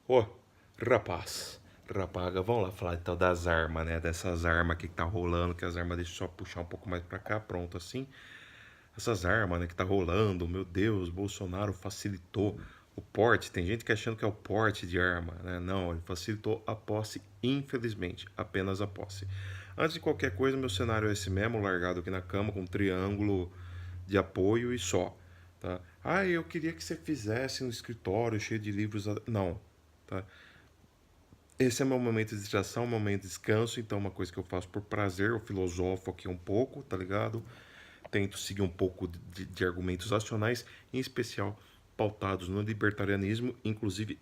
Ô, rapaga, vamos lá falar então das armas, né? Dessas armas aqui que tá rolando, que as armas deixa eu só puxar um pouco mais pra cá, pronto, assim. Essas armas, né, que tá rolando, meu Deus, Bolsonaro facilitou o porte. Tem gente que achando que é o porte de arma, né? Não, ele facilitou a posse, infelizmente, apenas a posse. Antes de qualquer coisa, meu cenário é esse mesmo, largado aqui na cama, com um triângulo de apoio e só, tá? Ah, eu queria que você fizesse um escritório cheio de livros. Não, tá? Esse é meu momento de distração, meu momento de descanso, então é uma coisa que eu faço por prazer, eu filosofo aqui um pouco, tá ligado? Tento seguir um pouco de argumentos racionais, em especial pautados no libertarianismo, inclusive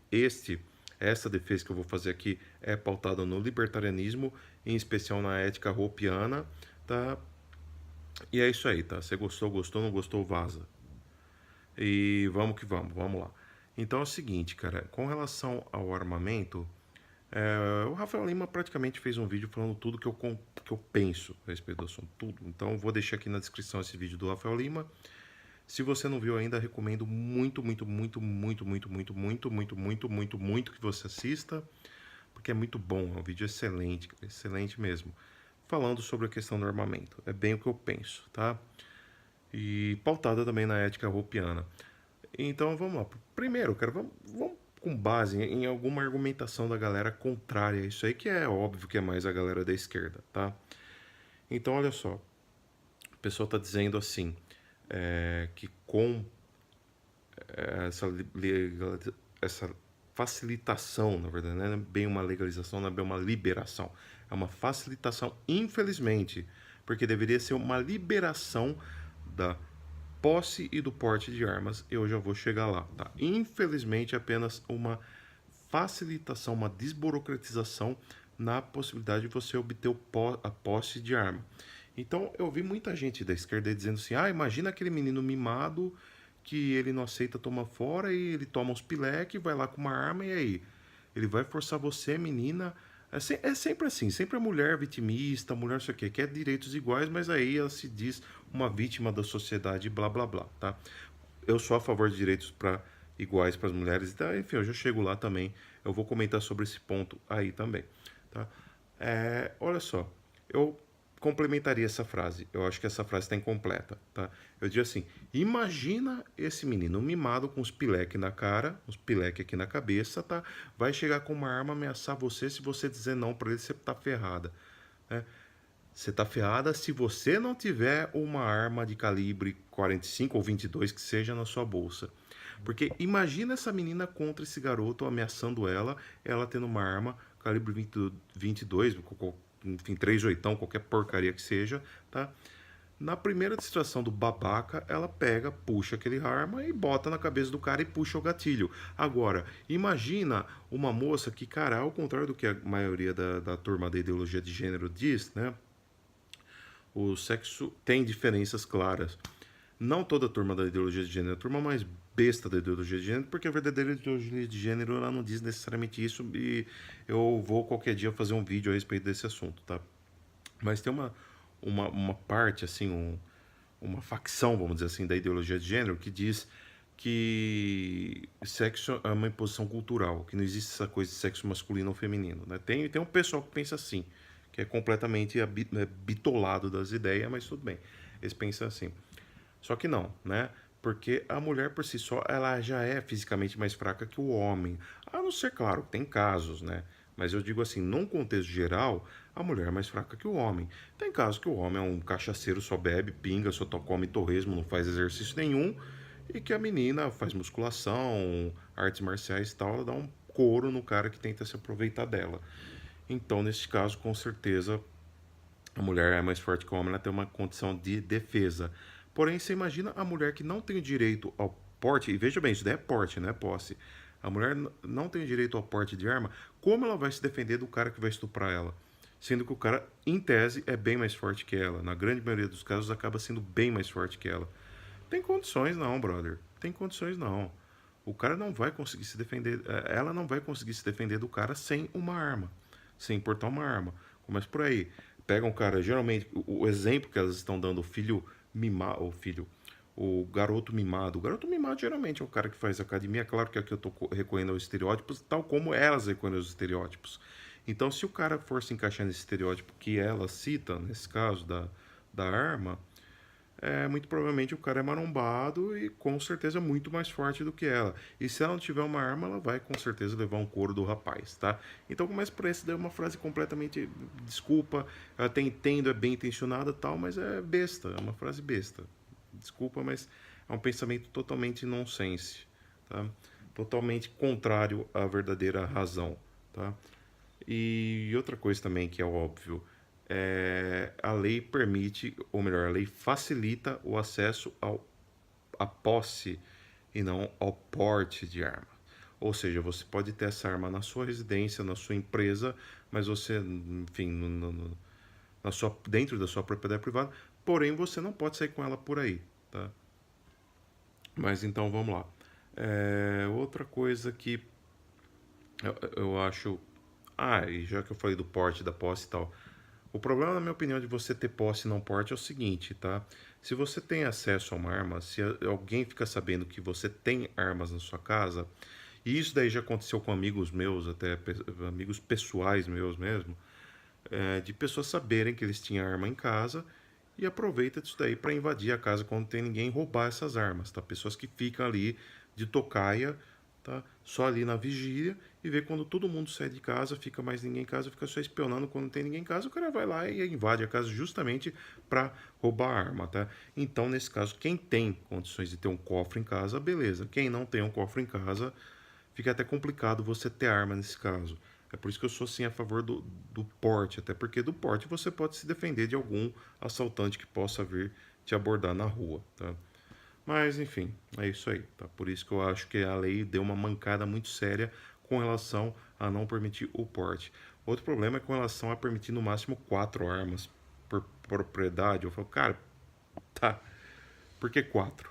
essa defesa que eu vou fazer aqui é pautada no libertarianismo, em especial na ética roupiana, tá? E é isso aí, tá? Você gostou, gostou, não gostou, vaza. E vamos que vamos, vamos lá. Então é o seguinte, cara, com relação ao armamento, o Rafael Lima praticamente fez um vídeo falando tudo que eu penso a respeito do assunto, tudo. Então vou deixar aqui na descrição esse vídeo do Rafael Lima. Se você não viu ainda, recomendo muito que você assista, porque é muito bom, é um vídeo excelente, excelente mesmo. Falando sobre a questão do armamento. É bem o que eu penso, tá? E pautada também na ética roupiana. Então vamos lá. Primeiro, cara, vamos com base em alguma argumentação da galera contrária a isso aí, que é óbvio que é mais a galera da esquerda, tá? Então olha só, a pessoa está dizendo assim, que com essa, essa facilitação, na verdade, não é bem uma legalização, não é bem uma liberação, é uma facilitação, infelizmente, porque deveria ser uma liberação da posse e do porte de armas, eu já vou chegar lá, tá? Infelizmente, é apenas uma facilitação, uma desburocratização na possibilidade de você obter a posse de arma. Então, eu vi muita gente da esquerda dizendo assim: ah, imagina aquele menino mimado que ele não aceita tomar fora e ele toma uns pileque, vai lá com uma arma e aí? Ele vai forçar você, menina. É sempre assim, sempre a mulher vitimista, a mulher não sei o quê, quer direitos iguais, mas aí ela se diz uma vítima da sociedade, blá blá blá, tá? Eu sou a favor de direitos iguais para as mulheres, então, enfim, eu já chego lá também. Eu vou comentar sobre esse ponto aí também, tá? Olha só, eu complementaria essa frase. Eu acho que essa frase está incompleta, tá? Eu diria assim: imagina esse menino mimado com os pileque na cara, os pileque aqui na cabeça, tá? Vai chegar com uma arma ameaçar você. Se você dizer não para ele, você tá ferrada, né? Você tá ferrada se você não tiver uma arma de calibre 45 ou 22 que seja na sua bolsa. Porque imagina essa menina contra esse garoto ameaçando ela tendo uma arma calibre 22, enfim, 3 oitão, qualquer porcaria que seja, tá? Na primeira distração do babaca, ela pega, puxa aquele arma e bota na cabeça do cara e puxa o gatilho. Agora, imagina uma moça que, cara, ao contrário do que a maioria da turma da ideologia de gênero diz, né? O sexo tem diferenças claras. Não toda a turma da ideologia de gênero, a turma mais besta da ideologia de gênero, porque a verdadeira ideologia de gênero ela não diz necessariamente isso e eu vou qualquer dia fazer um vídeo a respeito desse assunto, tá? Mas tem uma parte, assim, uma facção, vamos dizer assim, da ideologia de gênero que diz que sexo é uma imposição cultural, que não existe essa coisa de sexo masculino ou feminino, né? Tem um pessoal que pensa assim, que é completamente bitolado das ideias, mas tudo bem, eles pensam assim. Só que não, né? Porque a mulher por si só, ela já é fisicamente mais fraca que o homem. A não ser, claro, tem casos, né? Mas eu digo assim, num contexto geral, a mulher é mais fraca que o homem. Tem casos que o homem é um cachaceiro, só bebe, pinga, só come torresmo, não faz exercício nenhum, e que a menina faz musculação, artes marciais e tal, ela dá um couro no cara que tenta se aproveitar dela. Então, nesse caso, com certeza, a mulher é mais forte que o homem, ela tem uma condição de defesa. Porém, você imagina a mulher que não tem o direito ao porte, e veja bem, isso daí é porte, não é posse. A mulher não tem direito ao porte de arma, como ela vai se defender do cara que vai estuprar ela? Sendo que o cara, em tese, é bem mais forte que ela. Na grande maioria dos casos, acaba sendo bem mais forte que ela. Tem condições não, brother. Tem condições não. O cara não vai conseguir se defender, ela não vai conseguir se defender do cara sem uma arma, sem portar uma arma. Começa por aí. Pega um cara, geralmente, o exemplo que elas estão dando, o filho mimar, o filho, o garoto mimado. O garoto mimado geralmente é o cara que faz academia. Claro que aqui eu estou recorrendo aos estereótipos, tal como elas recorrem aos estereótipos. Então, se o cara for se encaixar nesse estereótipo que ela cita, nesse caso da arma, muito provavelmente o cara é marombado e com certeza muito mais forte do que ela. E se ela não tiver uma arma, ela vai com certeza levar um couro do rapaz, tá? Então começa por essa daí, uma frase completamente, desculpa, eu até entendo, é bem intencionada e tal, mas é besta, é uma frase besta. Desculpa, mas é um pensamento totalmente nonsense, tá? Totalmente contrário à verdadeira razão, tá? E outra coisa também que é óbvio, a lei permite, ou melhor, a lei facilita o acesso à posse e não ao porte de arma. Ou seja, você pode ter essa arma na sua residência, na sua empresa, mas você, enfim, dentro da sua propriedade privada, porém você não pode sair com ela por aí, tá? Mas então vamos lá. Outra coisa que eu acho. Ah, e já que eu falei do porte, da posse e tal. O problema, na minha opinião, de você ter posse e não porte é o seguinte, tá? Se você tem acesso a uma arma, se alguém fica sabendo que você tem armas na sua casa, e isso daí já aconteceu com amigos meus, até amigos pessoais meus mesmo, de pessoas saberem que eles tinham arma em casa e aproveita disso daí para invadir a casa quando tem ninguém e roubar essas armas, tá? Pessoas que ficam ali de tocaia, tá? Só ali na vigília e vê quando todo mundo sai de casa, fica mais ninguém em casa, fica só espionando quando não tem ninguém em casa, o cara vai lá e invade a casa justamente para roubar a arma, tá? Então, nesse caso, quem tem condições de ter um cofre em casa, beleza. Quem não tem um cofre em casa, fica até complicado você ter arma nesse caso. É por isso que eu sou sim a favor do porte, até porque do porte você pode se defender de algum assaltante que possa vir te abordar na rua, tá? Mas enfim, é isso aí, tá? Por isso que eu acho que a lei deu uma mancada muito séria com relação a não permitir o porte. Outro problema é com relação a permitir no máximo 4 armas por propriedade. Eu falo, cara, tá, por que 4?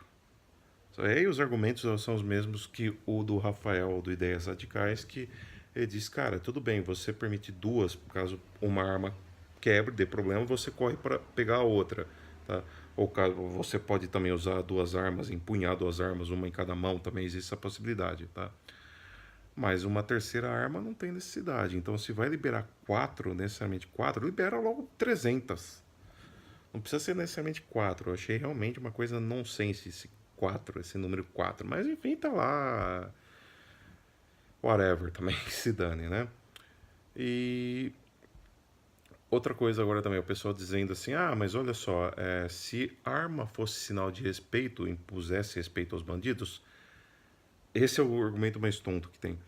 Aí os argumentos são os mesmos que o do Rafael, do Ideias Radicais, que ele diz, cara, tudo bem, você permite 2, caso uma arma quebre, dê problema, você corre para pegar a outra, tá? Ou caso você pode também usar 2 armas, empunhar 2 armas, uma em cada mão, também existe essa possibilidade, tá? Mas uma terceira arma não tem necessidade. Então, se vai liberar 4, necessariamente 4, libera logo 300. Não precisa ser necessariamente 4. Eu achei realmente uma coisa nonsense esse 4, esse número 4. Mas enfim, tá lá. Whatever, também que se dane, né? E outra coisa agora também, o pessoal dizendo assim: ah, mas olha só, se arma fosse sinal de respeito, impusesse respeito aos bandidos, esse é o argumento mais tonto que tem.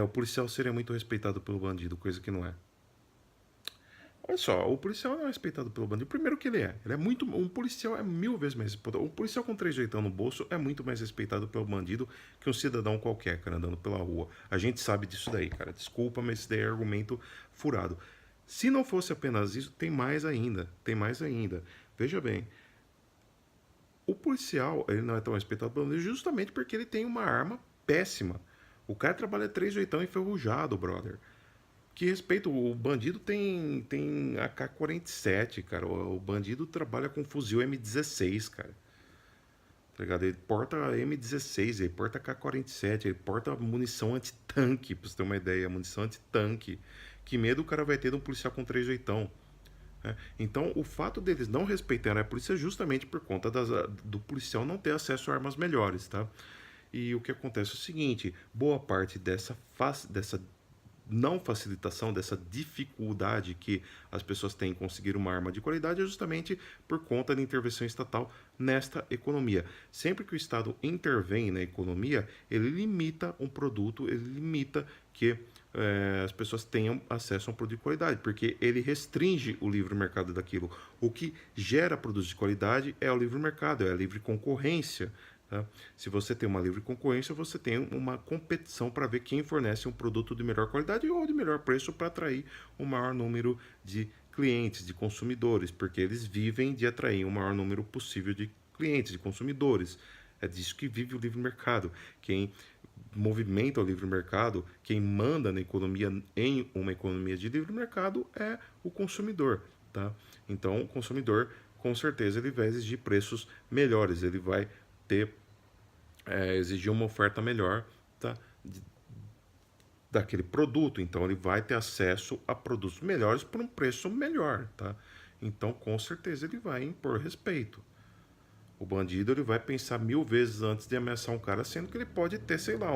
O policial seria muito respeitado pelo bandido, coisa que não é. Olha só, o policial não é respeitado pelo bandido. Primeiro que ele é. Ele é muito. Um policial é 1000 vezes mais respeitado. Um policial com 3 jeitão no bolso é muito mais respeitado pelo bandido que um cidadão qualquer, cara, andando pela rua. A gente sabe disso daí, cara. Desculpa, mas esse daí é argumento furado. Se não fosse apenas isso, tem mais ainda. Tem mais ainda. Veja bem, o policial, ele não é tão respeitado pelo bandido justamente porque ele tem uma arma péssima. O cara trabalha 3 jeitão enferrujado, brother. Que respeito, o bandido tem AK-47, cara. O bandido trabalha com fuzil M16, cara. Tá ligado? Ele porta M16, ele porta AK-47, ele porta munição anti-tanque, pra você ter uma ideia. Munição anti-tanque. Que medo o cara vai ter de um policial com 3 jeitão? Né? Então, o fato deles não respeitarem a polícia é justamente por conta do policial não ter acesso a armas melhores, tá? E o que acontece é o seguinte: boa parte dessa não facilitação, dessa dificuldade que as pessoas têm em conseguir uma arma de qualidade é justamente por conta da intervenção estatal nesta economia. Sempre que o Estado intervém na economia, ele limita um produto, ele limita que as pessoas tenham acesso a um produto de qualidade, porque ele restringe o livre mercado daquilo. O que gera produtos de qualidade é o livre mercado, é a livre concorrência. Tá? Se você tem uma livre concorrência, você tem uma competição para ver quem fornece um produto de melhor qualidade ou de melhor preço para atrair o maior número de clientes, de consumidores, porque eles vivem de atrair o maior número possível de clientes, de consumidores. É disso que vive o livre mercado. Quem movimenta o livre mercado, quem manda na economia em uma economia de livre mercado é o consumidor. Tá? Então, o consumidor com certeza ele vai exigir preços melhores, ele vai ter, exigir uma oferta melhor, tá? Daquele produto, então ele vai ter acesso a produtos melhores por um preço melhor, tá? Então, com certeza ele vai impor respeito. O bandido ele vai pensar 1000 vezes antes de ameaçar um cara, sendo que ele pode ter, sei lá,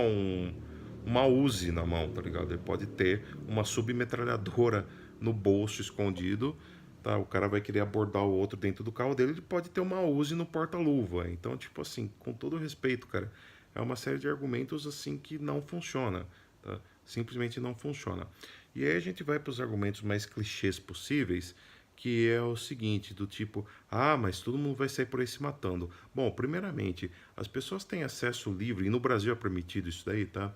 uma Uzi na mão, tá ligado? Ele pode ter uma submetralhadora no bolso escondido, tá? O cara vai querer abordar o outro dentro do carro dele, ele pode ter uma Uzi no porta-luva. Então, tipo assim, com todo respeito, cara, é uma série de argumentos assim que não funciona, tá? Simplesmente não funciona. E aí a gente vai para os argumentos mais clichês possíveis, que é o seguinte, do tipo, ah, mas todo mundo vai sair por aí se matando. Bom, primeiramente, as pessoas têm acesso livre, e no Brasil é permitido isso daí, tá?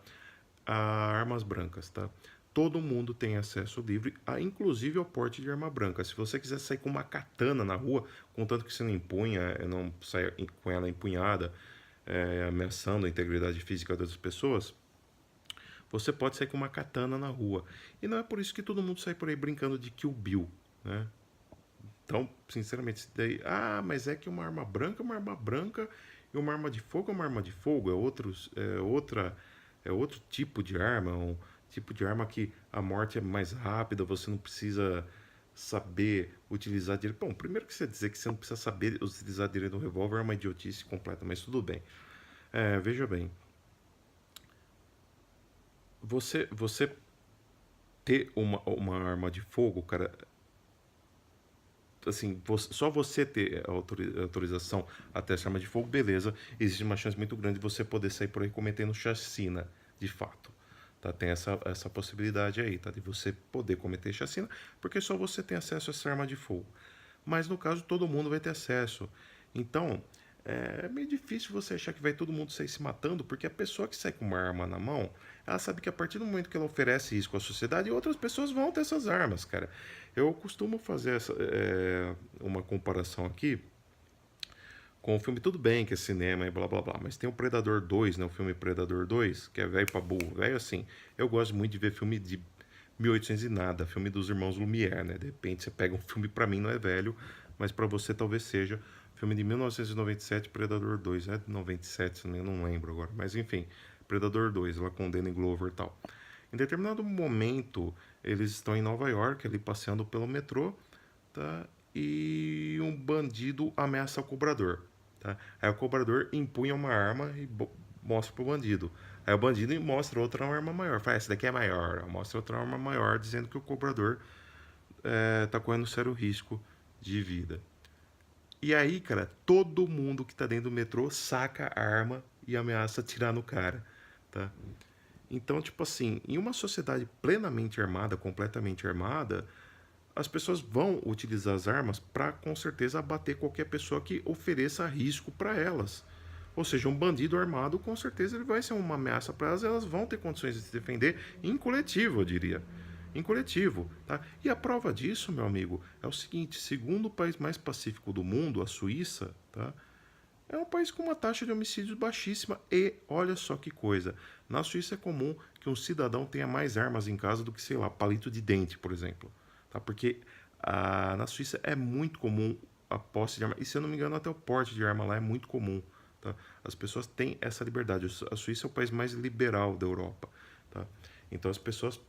A armas brancas, tá? Todo mundo tem acesso livre, inclusive ao porte de arma branca. Se você quiser sair com uma katana na rua, contanto que você não empunha, não saia com ela empunhada, ameaçando a integridade física das pessoas, você pode sair com uma katana na rua. E não é por isso que todo mundo sai por aí brincando de Kill Bill, né? Então, sinceramente, daí, mas é que uma arma branca é uma arma branca e uma arma de fogo é uma arma de fogo, é outro tipo de arma, um tipo de arma que a morte é mais rápida, você não precisa saber utilizar direito. Bom, primeiro que você dizer que você não precisa saber utilizar direito um revólver é uma idiotice completa, mas tudo bem. Veja bem, você ter uma arma de fogo, cara, assim, só você ter a autorização até essa arma de fogo, beleza, existe uma chance muito grande de você poder sair por aí cometendo chacina, de fato. Tá? Tem essa possibilidade aí, tá? De você poder cometer chacina, porque só você tem acesso a essa arma de fogo. Mas no caso, todo mundo vai ter acesso. Então, é meio difícil você achar que vai todo mundo sair se matando, porque a pessoa que sai com uma arma na mão, ela sabe que a partir do momento que ela oferece risco à sociedade, outras pessoas vão ter essas armas, cara. Eu costumo fazer uma comparação aqui com o filme, tudo bem que é cinema e blá blá blá, mas tem o Predador 2, né? O filme Predador 2, que é velho pra burro. Velho assim, eu gosto muito de ver filme de 1800 e nada, filme dos irmãos Lumière, né? De repente você pega um filme, pra mim não é velho, mas pra você talvez seja. Filme de 1997, Predador 2, é de 97, eu não lembro agora, mas enfim, Predador 2, lá com Danny Glover e tal. Em determinado momento, eles estão em Nova York, ali passeando pelo metrô, tá? E um bandido ameaça o cobrador, tá? Aí o cobrador empunha uma arma e mostra pro bandido. Aí o bandido mostra outra arma maior. Fala, essa daqui é maior. Mostra outra arma maior, dizendo que o cobrador tá correndo sério risco de vida. E aí, cara, todo mundo que tá dentro do metrô saca a arma e ameaça atirar no cara, tá? Então, tipo assim, em uma sociedade plenamente armada, completamente armada, as pessoas vão utilizar as armas para, com certeza, abater qualquer pessoa que ofereça risco para elas. Ou seja, um bandido armado, com certeza, ele vai ser uma ameaça para elas, elas vão ter condições de se defender em coletivo, eu diria. Em coletivo, tá? E a prova disso, meu amigo, é o seguinte: segundo o país mais pacífico do mundo, a Suíça, tá? É um país com uma taxa de homicídios baixíssima e, olha só que coisa, na Suíça é comum que um cidadão tenha mais armas em casa do que, sei lá, palito de dente, por exemplo. Tá? Porque na Suíça é muito comum a posse de arma, e se eu não me engano até o porte de arma lá é muito comum. Tá? As pessoas têm essa liberdade. A Suíça é o país mais liberal da Europa. Tá? Então as pessoas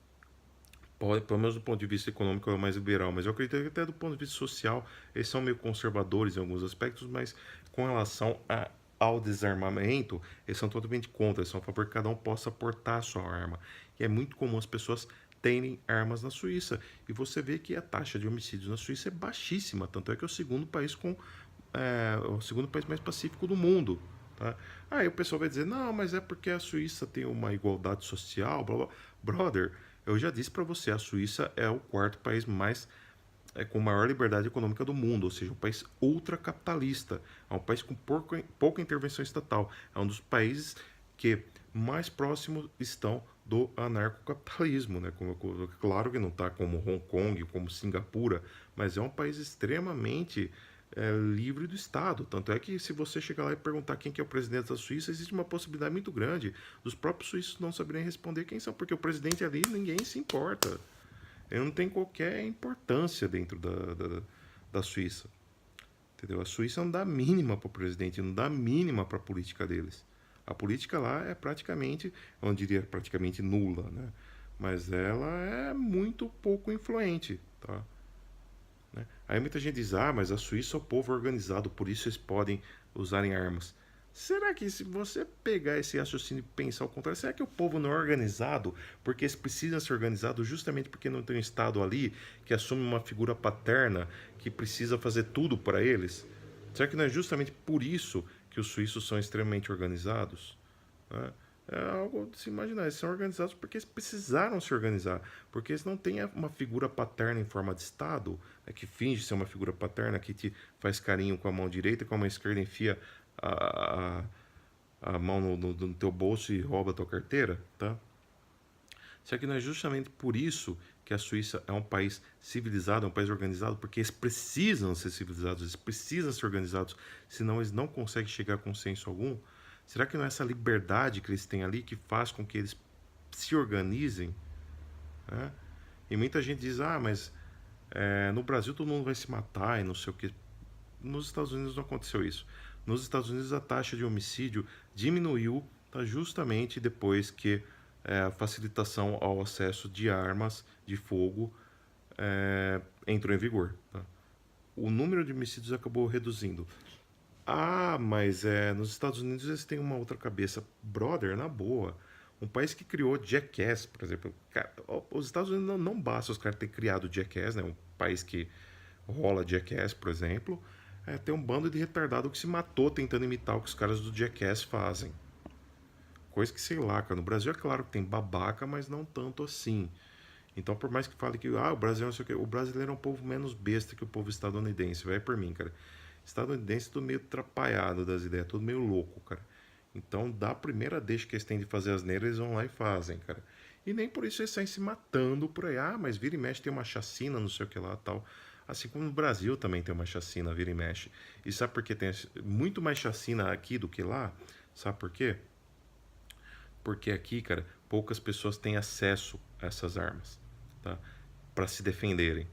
pelo menos do ponto de vista econômico, é o mais liberal, mas eu acredito que até do ponto de vista social, eles são meio conservadores em alguns aspectos, mas com relação ao desarmamento, eles são totalmente contra, eles são a favor que cada um possa portar a sua arma. E é muito comum as pessoas terem armas na Suíça. E você vê que a taxa de homicídios na Suíça é baixíssima, tanto é que é o segundo país o segundo país mais pacífico do mundo. Tá? Aí o pessoal vai dizer, não, mas é porque a Suíça tem uma igualdade social, blá blá. Brother, eu já disse para você, a Suíça é o quarto país com maior liberdade econômica do mundo, ou seja, um país ultracapitalista, é um país com pouca intervenção estatal, é um dos países que mais próximos estão do anarcocapitalismo, né? Claro que não está como Hong Kong, como Singapura, mas é um país extremamente livre do Estado. Tanto é que se você chegar lá e perguntar quem que é o presidente da Suíça, existe uma possibilidade muito grande dos próprios suíços não saberem responder quem são, porque o presidente ali ninguém se importa. Ele não tem qualquer importância dentro da Suíça. entendeu? A Suíça não dá mínima para o presidente, não dá mínima para a política deles. A política lá é praticamente, eu não diria praticamente nula, né? Mas ela é muito pouco influente, tá? Né? Aí muita gente diz, ah, mas a Suíça é o povo organizado, por isso eles podem usarem armas. Será que se você pegar esse raciocínio e pensar ao contrário, será que o povo não é organizado porque eles precisam ser organizados justamente porque não tem um Estado ali que assume uma figura paterna que precisa fazer tudo para eles? Será que não é justamente por isso que os suíços são extremamente organizados? Né? É algo de se imaginar. Eles são organizados porque eles precisaram se organizar. Porque eles não têm uma figura paterna em forma de Estado, né, que finge ser uma figura paterna, que te faz carinho com a mão direita e com a mão esquerda enfia a, a mão no teu bolso e rouba a tua carteira, tá? Será que não é justamente por isso que a Suíça é um país civilizado, é um país organizado? Porque eles precisam ser civilizados, eles precisam ser organizados, senão eles não conseguem chegar a consenso algum? Será que não é essa liberdade que eles têm ali que faz com que eles se organizem? Né? E muita gente diz, ah, mas no Brasil todo mundo vai se matar e não sei o que. Nos Estados Unidos não aconteceu isso. Nos Estados Unidos a taxa de homicídio diminuiu, tá, justamente depois que a facilitação ao acesso de armas de fogo entrou em vigor. Tá? O número de homicídios acabou reduzindo. Ah, mas nos Estados Unidos eles têm uma outra cabeça. Brother, na boa. Um país que criou Jackass, por exemplo. Cara, os Estados Unidos não basta os caras terem criado Jackass, né? Um país que rola Jackass, por exemplo. Tem um bando de retardado que se matou tentando imitar o que os caras do Jackass fazem. Coisa que, sei lá, cara, no Brasil é claro que tem babaca, mas não tanto assim. Então, por mais que fale que o Brasil não sei o quê, o brasileiro é um povo menos besta que o povo estadunidense, vai por mim, cara. Estadunidense é tudo meio atrapalhado das ideias, tudo meio louco, cara. Então, da primeira deixa que eles têm de fazer as neiras, eles vão lá e fazem, cara. E nem por isso eles saem se matando por aí. Ah, mas vira e mexe tem uma chacina, não sei o que lá tal. Assim como no Brasil também tem uma chacina, vira e mexe. E sabe por que tem muito mais chacina aqui do que lá? Sabe por quê? Porque aqui, cara, poucas pessoas têm acesso a essas armas, tá? Para se defenderem.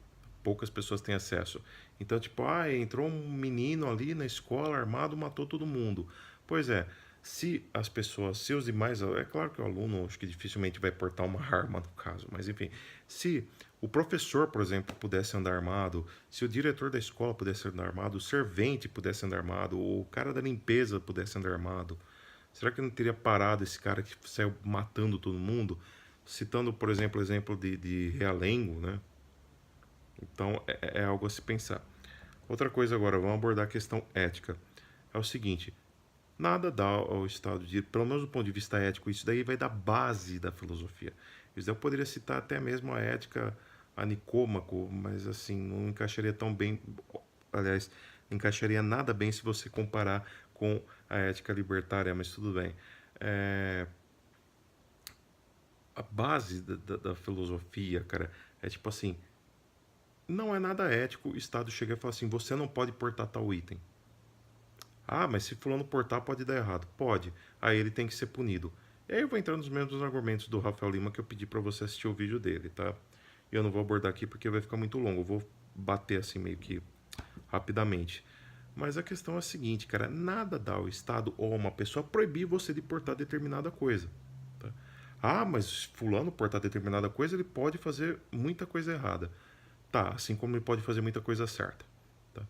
Poucas pessoas têm acesso. Então, tipo, entrou um menino ali na escola armado, matou todo mundo. Pois é, se as pessoas, se os demais, é claro que o aluno acho que dificilmente vai portar uma arma no caso, mas enfim, se o professor, por exemplo, pudesse andar armado, se o diretor da escola pudesse andar armado, o servente pudesse andar armado, o cara da limpeza pudesse andar armado, será que não teria parado esse cara que saiu matando todo mundo? Citando, por exemplo, o exemplo de Realengo, né? Então é algo a se pensar. Outra coisa agora, vamos abordar a questão ética. É o seguinte, nada dá ao Estado de Direito, pelo menos do ponto de vista ético, isso daí vai dar base da filosofia. Isso daí eu poderia citar até mesmo a ética a Nicômaco, mas assim, não encaixaria tão bem, aliás, não encaixaria nada bem se você comparar com a ética libertária, mas tudo bem. É, a base da filosofia, cara, é tipo assim, não é nada ético o Estado chegar e falar assim, você não pode portar tal item. Ah, mas se fulano portar pode dar errado. Pode. Aí ele tem que ser punido. E aí eu vou entrar nos mesmos argumentos do Rafael Lima que eu pedi para você assistir o vídeo dele, tá? E eu não vou abordar aqui porque vai ficar muito longo. Eu vou bater assim meio que rapidamente. Mas a questão é a seguinte, cara, nada dá ao Estado ou a uma pessoa proibir você de portar determinada coisa. Tá? Ah, mas fulano portar determinada coisa, ele pode fazer muita coisa errada. Tá, assim como ele pode fazer muita coisa certa. Tá?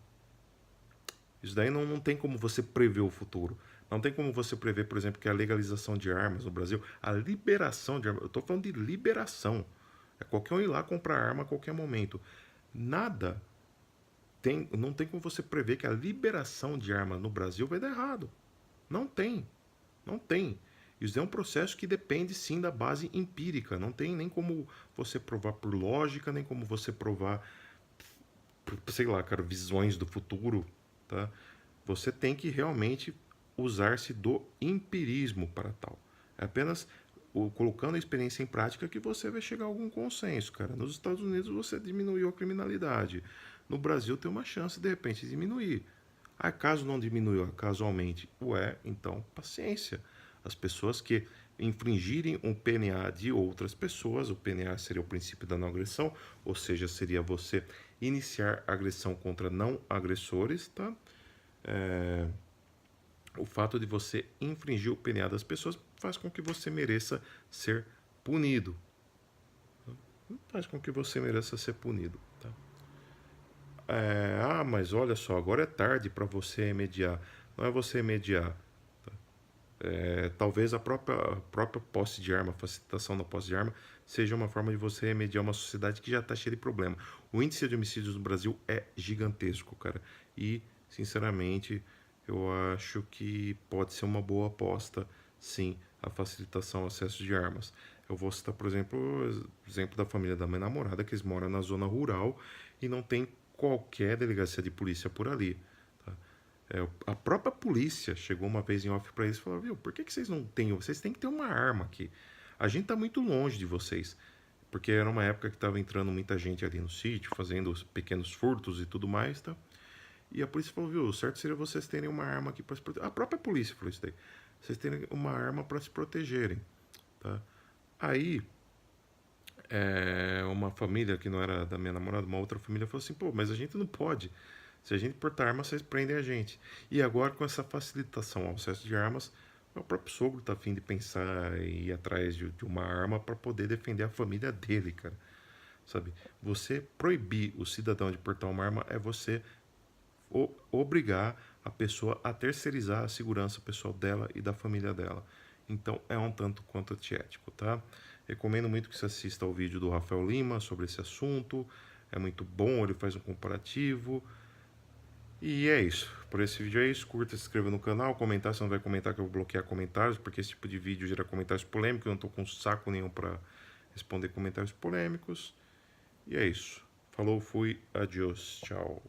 Isso daí não tem como você prever o futuro. Não tem como você prever, por exemplo, que a legalização de armas no Brasil, a liberação de armas, eu estou falando de liberação. É qualquer um ir lá comprar arma a qualquer momento. Nada não tem como você prever que a liberação de armas no Brasil vai dar errado. Não tem. Não tem. Isso é um processo que depende sim da base empírica. Não tem nem como você provar por lógica, nem como você provar, sei lá, cara, visões do futuro, tá? Você tem que realmente usar-se do empirismo para tal. É apenas colocando a experiência em prática que você vai chegar a algum consenso, cara. Nos Estados Unidos você diminuiu a criminalidade. No Brasil tem uma chance de repente de diminuir. Caso não diminuiu casualmente, então paciência. As pessoas que infringirem um PNA de outras pessoas, o PNA seria o princípio da não agressão, ou seja, seria você iniciar agressão contra não agressores, tá? O fato de você infringir o PNA das pessoas faz com que você mereça ser punido. Faz com que você mereça ser punido. Tá? Mas olha só, agora é tarde para você remediar. Não é você remediar. Talvez a própria posse de arma, a facilitação da posse de arma, seja uma forma de você remediar uma sociedade que já está cheia de problema. O índice de homicídios no Brasil é gigantesco, cara. E, sinceramente, eu acho que pode ser uma boa aposta, sim, a facilitação ao acesso de armas. Eu vou citar, por exemplo, o exemplo da família da minha namorada, que eles moram na zona rural e não tem qualquer delegacia de polícia por ali. Tá? A própria polícia chegou uma vez em off para eles e falou: viu, por que vocês não têm? Vocês têm que ter uma arma aqui. A gente tá muito longe de vocês. Porque era uma época que estava entrando muita gente ali no sítio, fazendo os pequenos furtos e tudo mais, tá? E a polícia falou: viu, o certo seria vocês terem uma arma aqui para se proteger. A própria polícia falou isso daí. Vocês terem uma arma para se protegerem, tá? Aí, uma família que não era da minha namorada, uma outra família falou assim: pô, mas a gente não pode. Se a gente portar arma, vocês prendem a gente. E agora, com essa facilitação ao acesso de armas, o próprio sogro tá afim de pensar e ir atrás de uma arma para poder defender a família dele, cara. Sabe? Você proibir o cidadão de portar uma arma é você obrigar a pessoa a terceirizar a segurança pessoal dela e da família dela. Então é um tanto quanto antiético, tá? Recomendo muito que você assista ao vídeo do Rafael Lima sobre esse assunto. É muito bom, ele faz um comparativo. E é isso. Por esse vídeo é isso. Curta, se inscreva no canal, comentar. Se não vai comentar, que eu vou bloquear comentários, porque esse tipo de vídeo gera comentários polêmicos. Eu não tô com saco nenhum para responder comentários polêmicos. E é isso. Falou, fui, adiós, tchau.